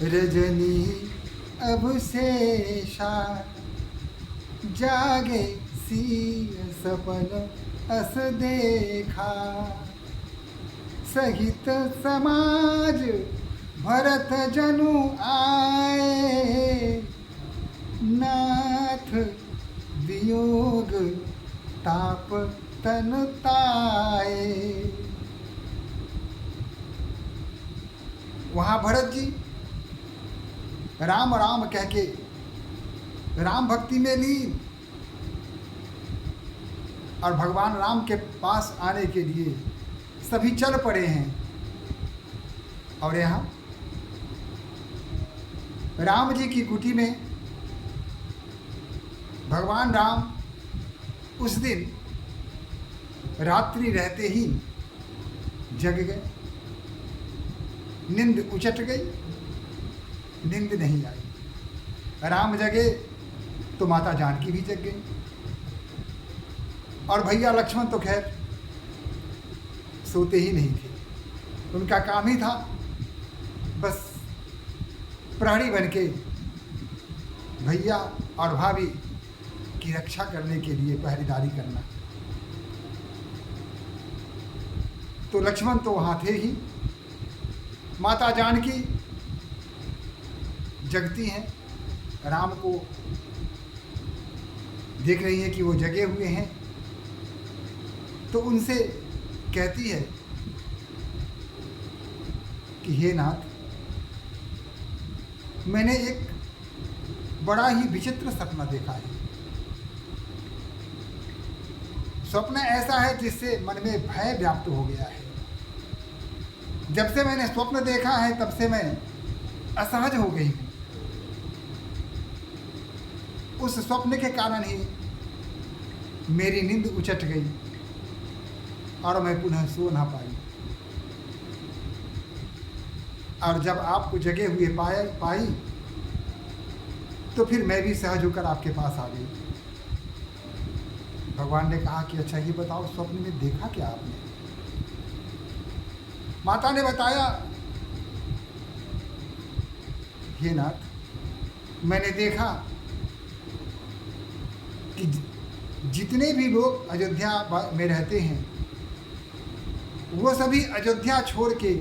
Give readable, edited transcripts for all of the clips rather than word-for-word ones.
रजनी अब शेषा जागे सिय सपन अस देखा। सहित समाज भरत जनु आए, नाथ वियोग ताप तन ताए। वहाँ भरत जी राम राम कह के राम भक्ति में लीन और भगवान राम के पास आने के लिए सभी चल पड़े हैं। और यहाँ राम जी की कुटी में भगवान राम उस दिन रात्रि रहते ही जग गए। नींद उचट गई, नींद नहीं आई। राम जगे तो माता जानकी भी जग गई और भैया लक्ष्मण तो खैर सोते ही नहीं थे। उनका काम ही था बस प्रहरी बन के भैया और भाभी की रक्षा करने के लिए पहरेदारी करना। तो लक्ष्मण तो वहाँ थे ही, माता जानकी जगती हैं, राम को देख रही हैं कि वो जगे हुए हैं। तो उनसे कहती है कि हे नाथ, मैंने एक बड़ा ही विचित्र सपना देखा है। स्वप्न ऐसा है जिससे मन में भय व्याप्त हो गया है। जब से मैंने स्वप्न देखा है तब से मैं असहज हो गई हूँ। उस स्वप्न के कारण ही मेरी नींद उचट गई और मैं पुनः सो ना पाई। और जब आपको जगे हुए पाई तो फिर मैं भी सहज होकर आपके पास आ गई। भगवान ने कहा कि अच्छा ये बताओ स्वप्न में देखा क्या आपने? माता ने बताया, हे नाथ, मैंने देखा कि जितने भी लोग अयोध्या में रहते हैं वो सभी अयोध्या छोड़ के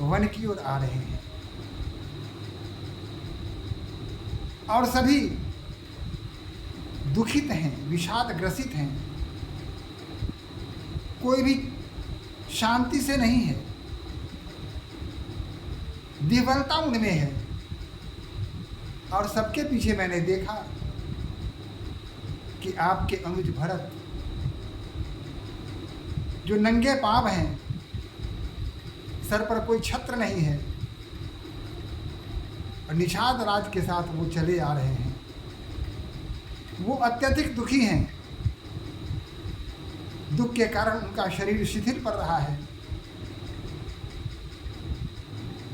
वन की ओर आ रहे हैं और सभी दुखित हैं, विषादग्रसित हैं। कोई भी शांति से नहीं है, विफलता उनमें है। और सबके पीछे मैंने देखा कि आपके अनुज भरत जो नंगे पांव हैं, सर पर कोई छत्र नहीं है और निषाद राज के साथ वो चले आ रहे हैं। वो अत्यधिक दुखी हैं, दुख के कारण उनका शरीर शिथिल पड़ रहा है,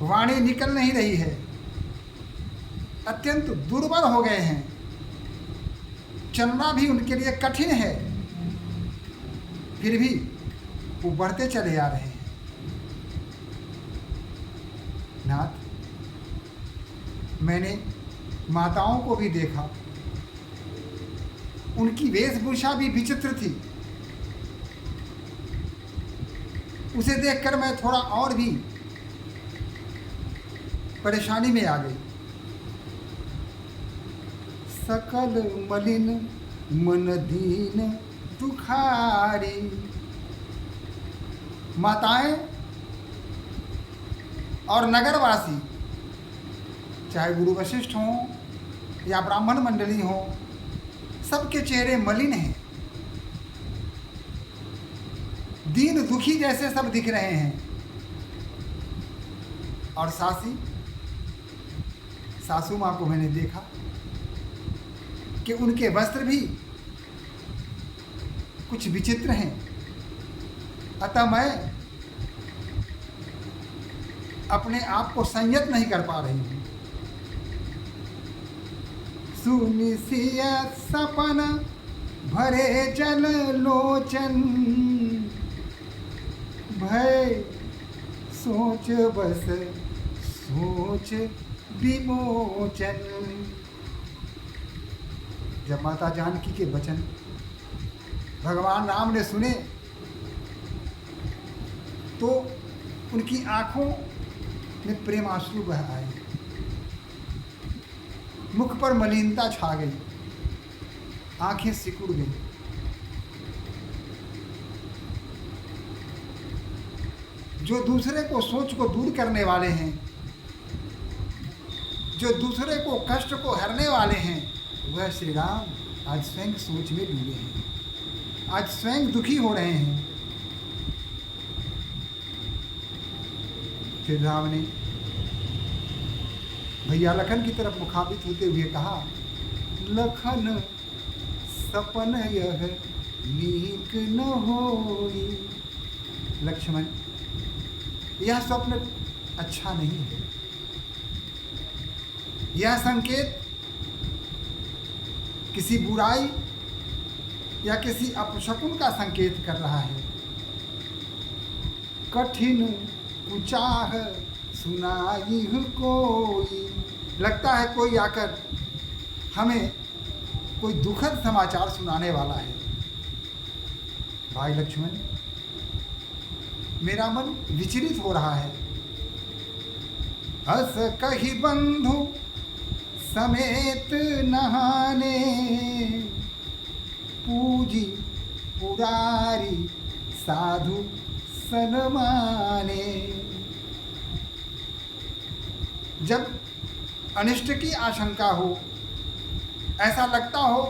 वाणी निकल नहीं रही है, अत्यंत दुर्बल हो गए हैं, चलना भी उनके लिए कठिन है। फिर भी वो बढ़ते चले आ रहे हैं। नाथ, मैंने माताओं को भी देखा, उनकी वेशभूषा भी विचित्र थी। उसे देखकर मैं थोड़ा और भी परेशानी में आ गई। सकल मलिन मन दीन दुखारी। माताएं और नगरवासी, चाहे गुरु वशिष्ठ हों या ब्राह्मण मंडली हों, सबके चेहरे मलिन हैं, दीन दुखी जैसे सब दिख रहे हैं। और सासू माँ को मैंने देखा कि उनके वस्त्र भी कुछ विचित्र हैं। अतः मैं अपने आप को संयत नहीं कर पा रही हूँ। सुनिसिया सपन भरे जल लोचन, भय सोच बस सोच विमोचन। जब माता जानकी के वचन भगवान राम ने सुने तो उनकी आंखों में प्रेम आंसू बह आए, मुख पर मलिनता छा गई, आंखें सिकुड़ गई। जो दूसरे को सोच को दूर करने वाले हैं, जो दूसरे को कष्ट को हरने वाले हैं, वह श्री राम आज स्वयं सोच में डूबे हैं, आज स्वयं दुखी हो रहे हैं। फिर राम ने भैया लखन की तरफ मुखाबित होते हुए कहा, लखन सपन यह नीक न होई। लक्ष्मण, यह स्वप्न अच्छा नहीं है। यह संकेत किसी बुराई या किसी अपशकुन का संकेत कर रहा है। कठिन कुचाह सुनाई कोई, लगता है कोई आकर हमें कोई दुखद समाचार सुनाने वाला है। भाई लक्ष्मण, मेरा मन विचलित हो रहा है। हस कही बंधु समेत नहाने, पूजी पुरारी साधु सनमाने। जब अनिष्ट की आशंका हो, ऐसा लगता हो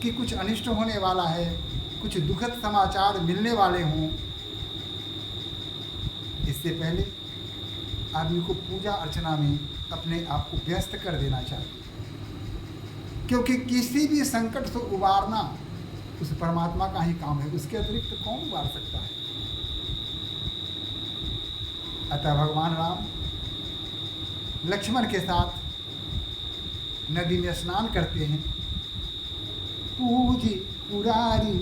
कि कुछ अनिष्ट होने वाला है, कुछ दुखद समाचार मिलने वाले हों, इससे पहले आदमी को पूजा अर्चना में अपने आप को व्यस्त कर देना चाहिए, क्योंकि किसी भी संकट से उबारना उस परमात्मा का ही काम है, उसके अतिरिक्त कौन उबार सकता है। अतः भगवान राम लक्ष्मण के साथ नदी में स्नान करते हैं। पूजी पुरारी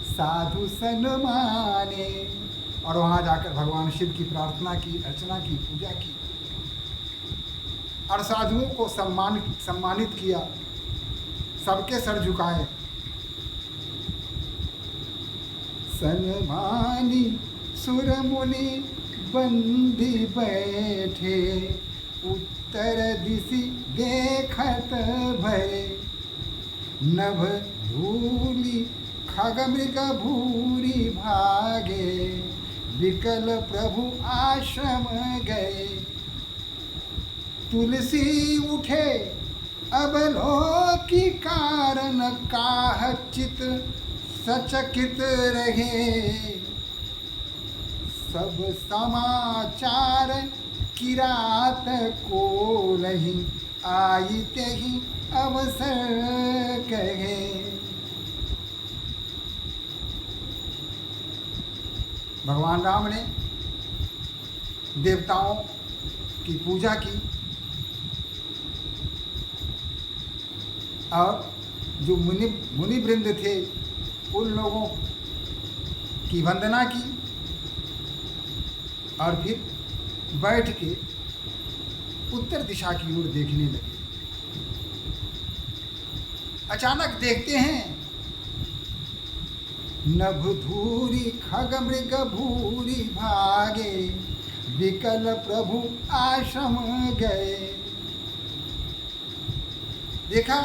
साधु सन्माने, और वहाँ जाकर भगवान शिव की प्रार्थना की, अर्चना की, पूजा की और साधुओं को सम्मानित किया, सबके सर झुकाए। सन्मानी सुर मुनि बंदी बैठे, उत्तर दिशि देखत भय। नभ धूलि खग मृग भूरी भागे, विकल प्रभु आश्रम गए। तुलसी उठे अवलोकी कारण, काह चित सचकित रहे। सब समाचार किरात को लही, आईते ही अवसर कहे। भगवान राम ने देवताओं की पूजा की और जो मुनि वृंद थे उन लोगों की वंदना की, और फिर बैठ के उत्तर दिशा की ओर देखने लगे। अचानक देखते हैं नभ धूरी खग मृग भूरी भागे, विकल प्रभु आश्रम गए। देखा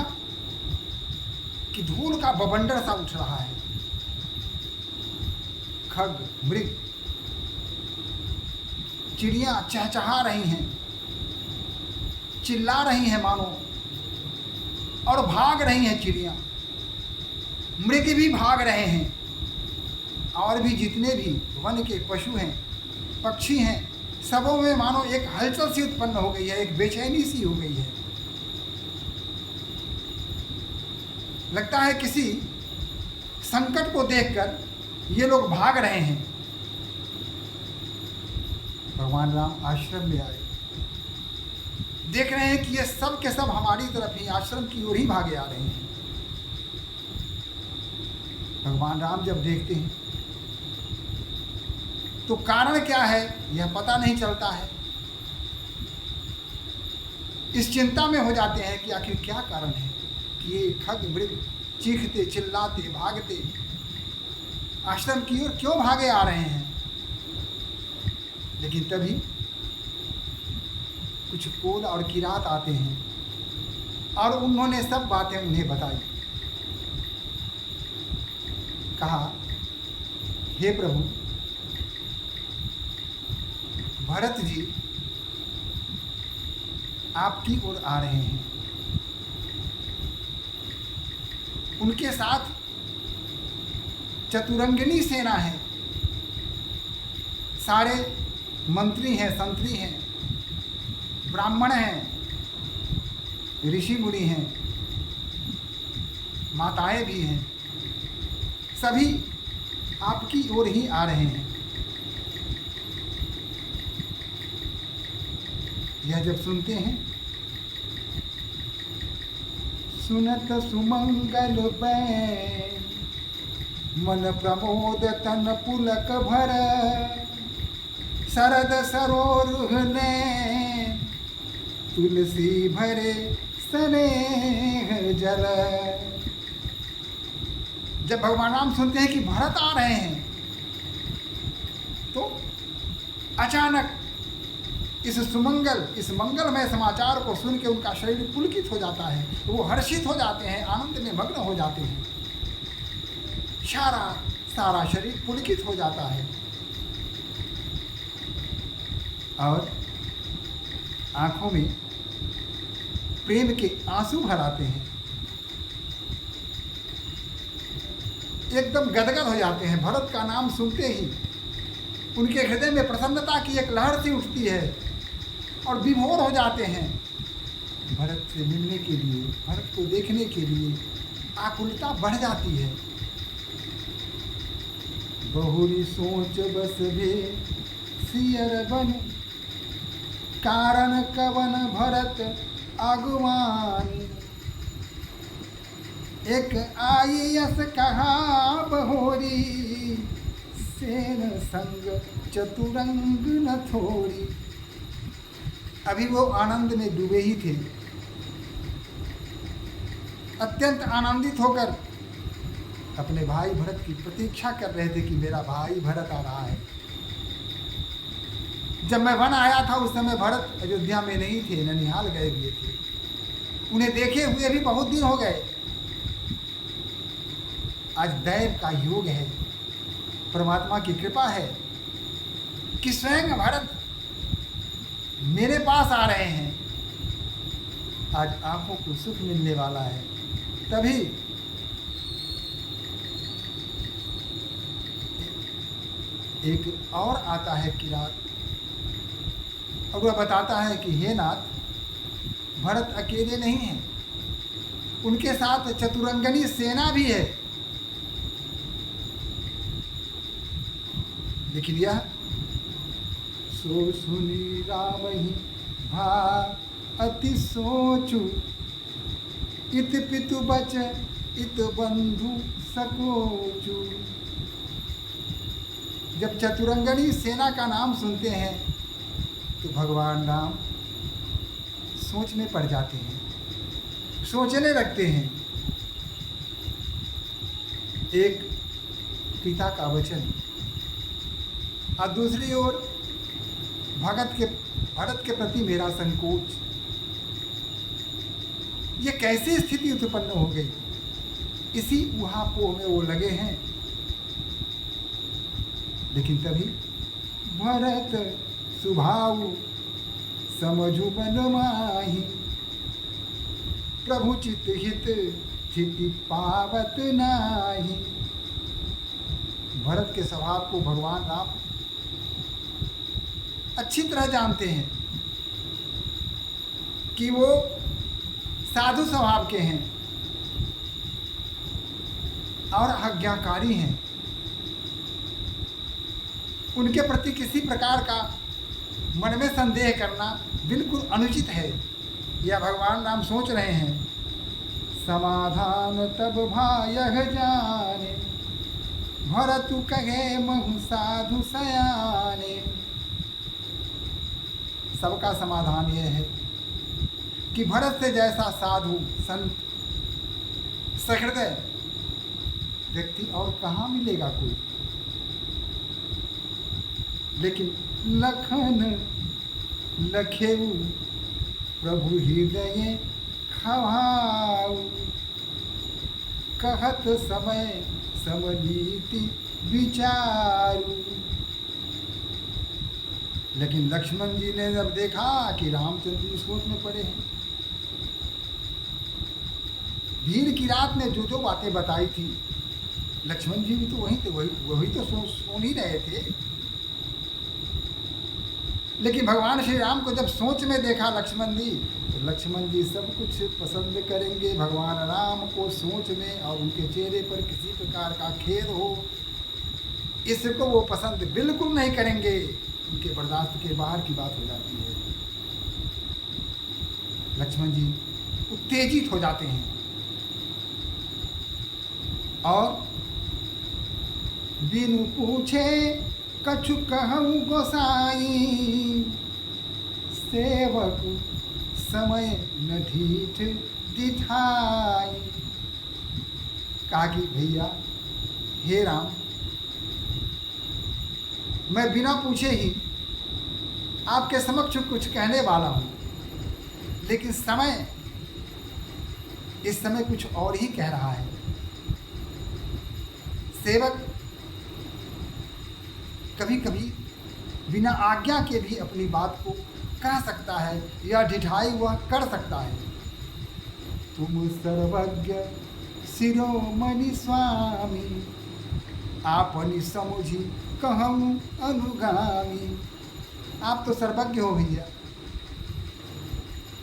कि धूल का बवंडर सा उठ रहा है। खग मृग चिड़ियां चहचहा रही हैं, चिल्ला रही हैं मानो, और भाग रही हैं चिड़ियां। मृग भी भाग रहे हैं, और भी जितने भी वन के पशु हैं, पक्षी हैं, सबों में मानो एक हलचल सी उत्पन्न हो गई है, एक बेचैनी सी हो गई है। लगता है किसी संकट को देखकर ये लोग भाग रहे हैं। भगवान राम आश्रम में आए, देख रहे हैं कि ये सब के सब हमारी तरफ ही, आश्रम की ओर ही भागे आ रहे हैं। भगवान राम जब देखते हैं तो कारण क्या है यह पता नहीं चलता है। इस चिंता में हो जाते हैं कि आखिर क्या कारण है कि ये खग मृग चीखते चिल्लाते भागते आश्रम की ओर क्यों भागे आ रहे हैं। लेकिन तभी कुछ कोल और किरात आते हैं और उन्होंने सब बातें उन्हें बताई। कहा, हे प्रभु, भरत जी आपकी ओर आ रहे हैं। उनके साथ चतुरंगिनी सेना है, सारे मंत्री हैं, संतरी हैं, ब्राह्मण हैं, ऋषि मुनि हैं, माताएं भी हैं, सभी आपकी ओर ही आ रहे हैं। यह जब सुनते हैं, सुनत सुमंगल बैन मन प्रमोद तन पुलक भर शरद सरोरुह ने तुलसी भरे स्नेह जल। जब भगवान राम सुनते हैं कि भरत आ रहे हैं तो अचानक इस मंगलमय समाचार को सुन के उनका शरीर पुलकित हो जाता है, वो हर्षित हो जाते हैं, आनंद में मग्न हो जाते हैं, सारा शरीर पुलकित हो जाता है और आंखों में प्रेम के आंसू भर आते हैं, एकदम गदगद हो जाते हैं। भरत का नाम सुनते ही उनके हृदय में प्रसन्नता की एक लहर सी उठती है और विभोर हो जाते हैं। भरत से मिलने के लिए, भरत को देखने के लिए आकुलता बढ़ जाती है। बहुरी सोच बस भे सियर बन कारण कवन भरत आगुवानी। एक आई यस कहा बहोरी सेन संग चतुरंग न थोड़ी। अभी वो आनंद में डूबे ही थे, अत्यंत आनंदित होकर अपने भाई भरत की प्रतीक्षा कर रहे थे कि मेरा भाई भरत आ रहा है। जब मैं वन आया था उस समय भरत अयोध्या में नहीं थे, ननिहाल गए हुए थे। उन्हें देखे हुए भी बहुत दिन हो गए। आज दैव का योग है, परमात्मा की कृपा है कि स्वयं भरत मेरे पास आ रहे हैं। आज आंखों को सुख मिलने वाला है। तभी एक और आता है किरात और वह बताता है कि हे नाथ, भरत अकेले नहीं हैं, उनके साथ चतुरंगनी सेना भी है। लेकिन यह सो सुनी राम ही भा अति सोचु इत पितु बच इत बंधु सकोचु। जब चतुरंगनी सेना का नाम सुनते हैं तो भगवान राम सोच में पड़ जाते हैं, सोचने लगते हैं। एक पिता का वचन और दूसरी ओर भरत के प्रति मेरा संकोच, ये कैसी स्थिति उत्पन्न हो गई। इसी ऊहापोह में वो लगे हैं। लेकिन तभी भरत सुभाऊ समझु बन माही प्रभु चित हित स्थिति पावत नाही। भरत के स्वभाव को भगवान राम अच्छी तरह जानते हैं कि वो साधु स्वभाव के हैं और आज्ञाकारी हैं। उनके प्रति किसी प्रकार का मन में संदेह करना बिल्कुल अनुचित है। यह भगवान राम सोच रहे हैं। समाधान तब भायः जाने भरतु कहे महु साधु सयाने। सबका समाधान यह है कि भरत से जैसा साधु संत सहृदय व्यक्ति और कहाँ मिलेगा कोई। लेकिन लखन लखेऊ प्रभु हृदय खवाऊ, कहत समय समनीति विचारू। लेकिन लक्ष्मण जी ने जब देखा कि रामचंद्र जी सोच में पड़े हैं, भीड़ की रात ने जो जो बातें बताई थी, लक्ष्मण जी भी तो वही थे, वही तो सुन ही रहे थे। लेकिन भगवान श्री राम को जब सोच में देखा लक्ष्मण जी, तो लक्ष्मण जी सब कुछ पसंद करेंगे भगवान राम को सोच में, और उनके चेहरे पर किसी प्रकार का खेद हो इसको वो पसंद बिल्कुल नहीं करेंगे। उनके बर्दाश्त के बाहर की बात हो जाती है। लक्ष्मण जी उत्तेजित हो जाते हैं और बिनु पूछे कछु कहूँ गोसाई, सेवक समय न ढीठ दिठाई। कहा कि भैया हे राम, मैं बिना पूछे ही आपके समक्ष कुछ कहने वाला हूँ, लेकिन समय इस समय कुछ और ही कह रहा है। सेवक कभी कभी बिना आज्ञा के भी अपनी बात को कह सकता है या ढिठाई वह कर सकता है। तुम सर्वज्ञ शिरोमणि स्वामी, आपनी समुझी कहूँ अनुगामी। आप तो सर्वज्ञ हो भैया,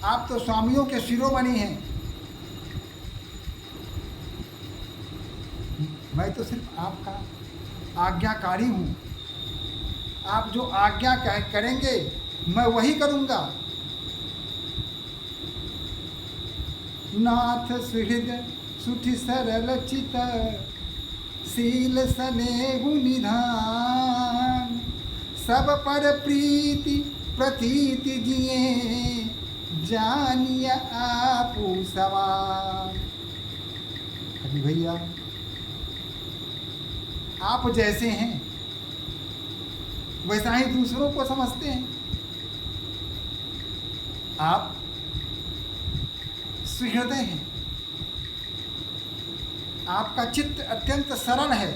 आप तो स्वामियों के शिरोमणि हैं, मैं तो सिर्फ आपका आज्ञाकारी हूँ। आप जो आज्ञा करेंगे मैं वही करूँगा। नाथ सुहृद सुठि सरल चित, शील स्नेहु निधान, सब पर प्रीति प्रतीति जिए, जानिया आपू समान। अभी भैया आप जैसे हैं वैसा ही दूसरों को समझते हैं। आप सुहृदय हैं, आपका चित्त अत्यंत सरल है,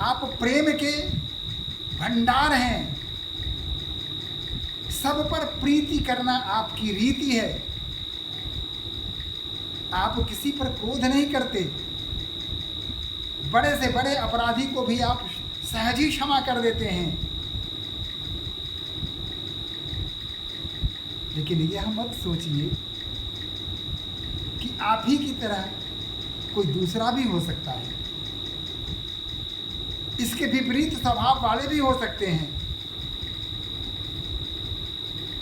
आप प्रेम के भंडार हैं, सब पर प्रीति करना आपकी रीति है। आप किसी पर क्रोध नहीं करते, बड़े से बड़े अपराधी को भी आप सहज ही क्षमा कर देते हैं। लेकिन यह मत सोचिए कि आप ही की तरह कोई दूसरा भी हो सकता है, इसके विपरीत स्वभाव वाले भी हो सकते हैं।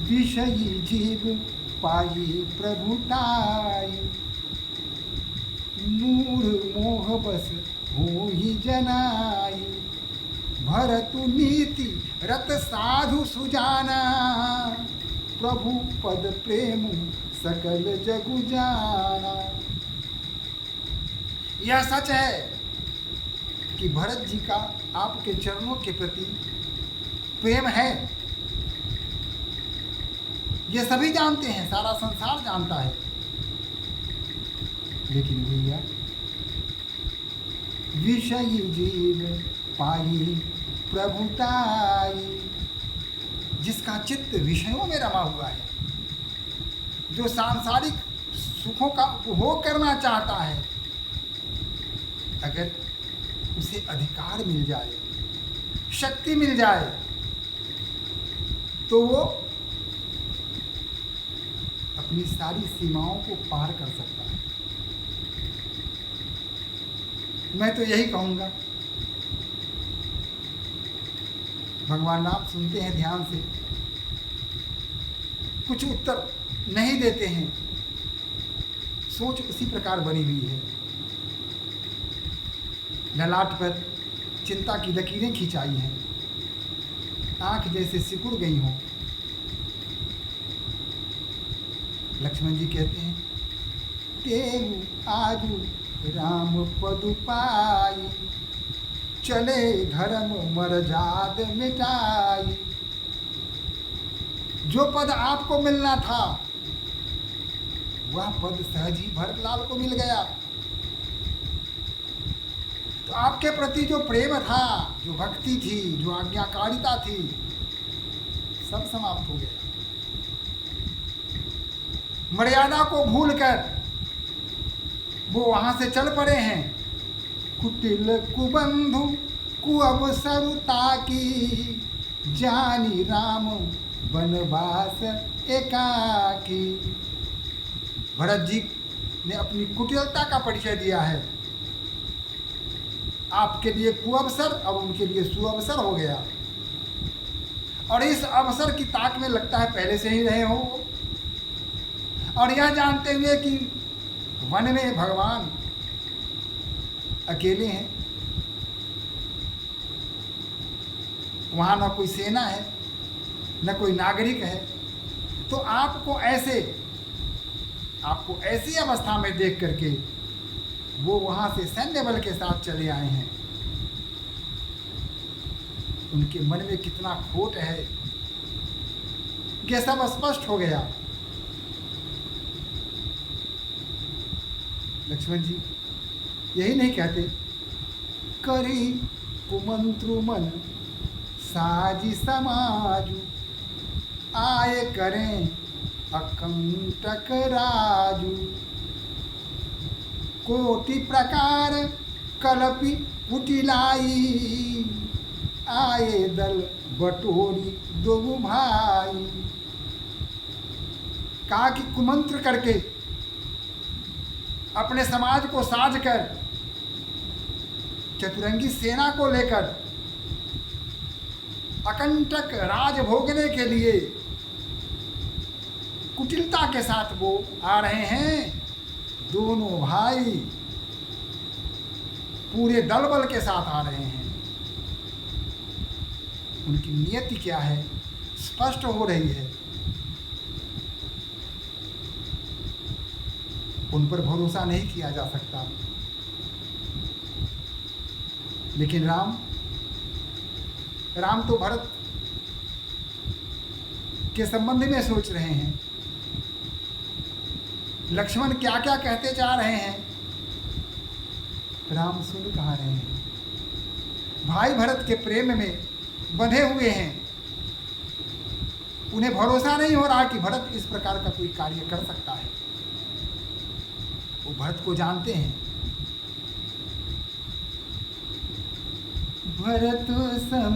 विषयी जीव पाई प्रभुताई, मूढ़ मोह बस हो ही जनाई, भरतु नीति रत साधु सुजाना, प्रभु पद प्रेम सकल जगु जाना। यह सच है कि भरत जी का आपके चरणों के प्रति प्रेम है, ये सभी जानते हैं, सारा संसार जानता है। लेकिन भैया विषयी जीव पाई प्रभुताई, जिसका चित्त विषयों में रमा हुआ है, जो सांसारिक सुखों का उपभोग करना चाहता है, अगर उसे अधिकार मिल जाए, शक्ति मिल जाए, तो वो अपनी सारी सीमाओं को पार कर सकता है। मैं तो यही कहूँगा, भगवान राम सुनते हैं ध्यान से, कुछ उत्तर नहीं देते हैं, सोच उसी प्रकार बनी हुई है। ललाट पर चिंता की लकीरें खिंचाई हैं, आँख जैसे सिकुड़ गई हों, लक्ष्मण जी कहते हैं, तेऊ आजू राम पदु पाई, चले धर्म मर्याद मिटाई। जो पद आपको मिलना था वह पद सहज ही भरतलाल को मिल गया। तो आपके प्रति जो प्रेम था, जो भक्ति थी, जो आज्ञाकारिता थी, सब समाप्त हो गया। मर्यादा को भूलकर वो वहां से चल पड़े हैं। कुटिल कुबंधु कुअवसरुता की, जानी राम वनवास एकाकी। भरत जी ने अपनी कुटिलता का परिचय दिया है। आपके लिए कुअवसर अब उनके लिए सुअवसर हो गया, और इस अवसर की ताक में लगता है पहले से ही रहे हो, और यह जानते हुए कि वन में भगवान अकेले हैं, वहाँ न कोई सेना है न कोई नागरिक है। तो आपको ऐसी अवस्था में देख करके वो वहाँ से सैन्य बल के साथ चले आए हैं। उनके मन में कितना खोट है ये सब स्पष्ट हो गया। लक्ष्मण जी यही नहीं कहते, करी कुमंत्रु मन साजी समाजू, आए करें अकंटक राजू। कोटि प्रकार कलपि कुटिलाई, आए दल बटोरी दो भाई। कहा कि कुमंत्र करके अपने समाज को साज कर, चतुरंगी सेना को लेकर अकंटक राज भोगने के लिए कुटिलता के साथ वो आ रहे हैं। दोनों भाई पूरे दल बल के साथ आ रहे हैं। उनकी नियति क्या है स्पष्ट हो रही है। उन पर भरोसा नहीं किया जा सकता। लेकिन राम तो भरत के संबंध में सोच रहे हैं। लक्ष्मण क्या क्या कहते जा रहे हैं, राम सुन कहा रहे हैं। भाई भरत के प्रेम में बंधे हुए हैं। उन्हें भरोसा नहीं हो रहा कि भरत इस प्रकार का कोई कार्य कर सकता है। वो भरत को जानते हैं। भरत सम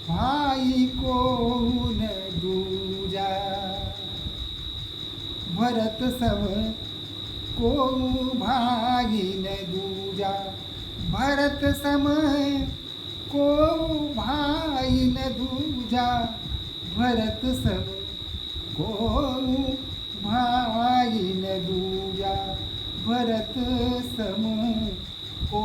भाई को न दूजा, भरत सम को भाई न दूजा। भरत सम को भाई न दूजा, भरत सम को भाई न दूजा। भरत सम को